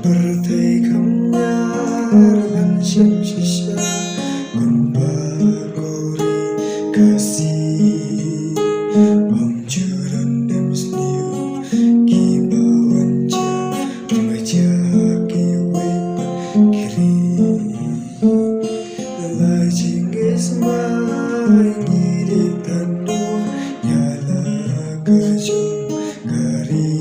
Bertai kamnyar siap sisa Kumbagori kasih Om jurun dem sniu Kiba wanja Mengaja kiwe kiri Lajing ismai ngiri tanu Nyala kajung kari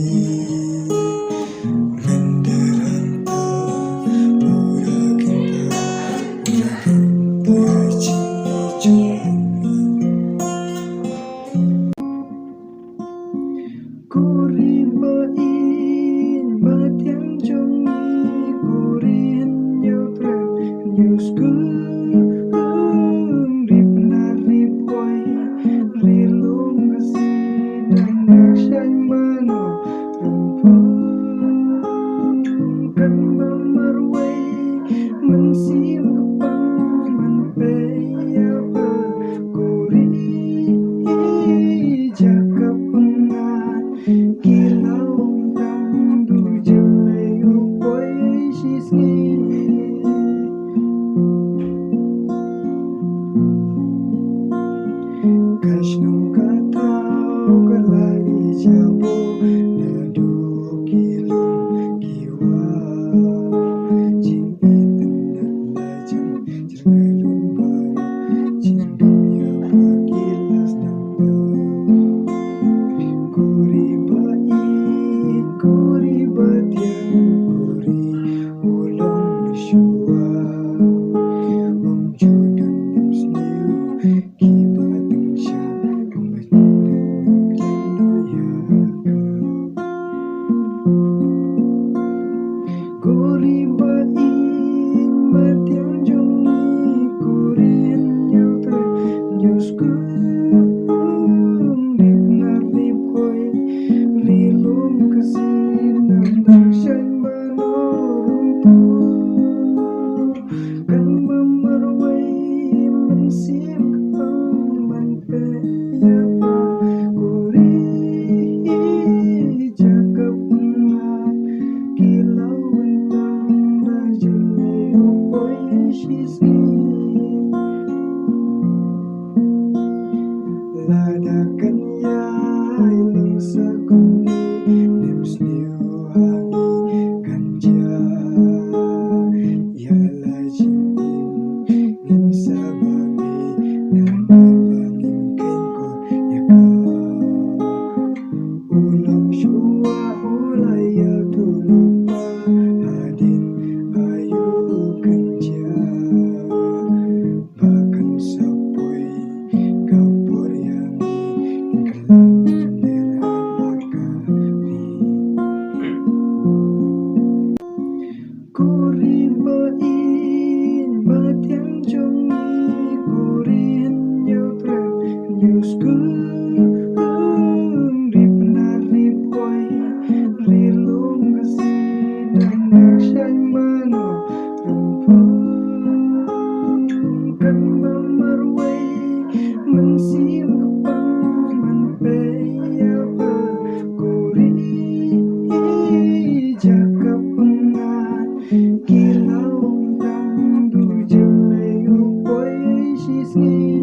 Kuribain batiang jongi kurin nyotren nyusku di penari boy rilung kasih dan aksyan mano kan memarwai mensim kepang menpeya kuri jaka pengat kilau tandu jeleu boy sisni kasnung katau kalai jabo nadu kilung kiwa jing iten lajang jergalung baru jing dunia pakilas nampak Kuribatiang kuri ulang syua Om judun dem sniu Kibatang sya Kumbatang lendoyaka Kuribain batiang jongi kurin nyotren nyusku rilum kasih nandang syan manorumpu kan memarwai mensim kepang manpeya kuri jaga pengat kilau entang bajeleu boy sisni ladakan yai lengsa kuni dem sniu hangi kanja ya lajing ngin sababi nama bangin kengko yaka ulang syua ulaya tulupa hadin ayu kanja bahkan sapoi kapur yangi kalam Kuribain batiang jongi kurin nyotren nyusku di penari boy rilung kasih dan aksyan mano kan memarwai mensim kepang manpeya kuri jaka pengat kilau tandu jeleu boy sisni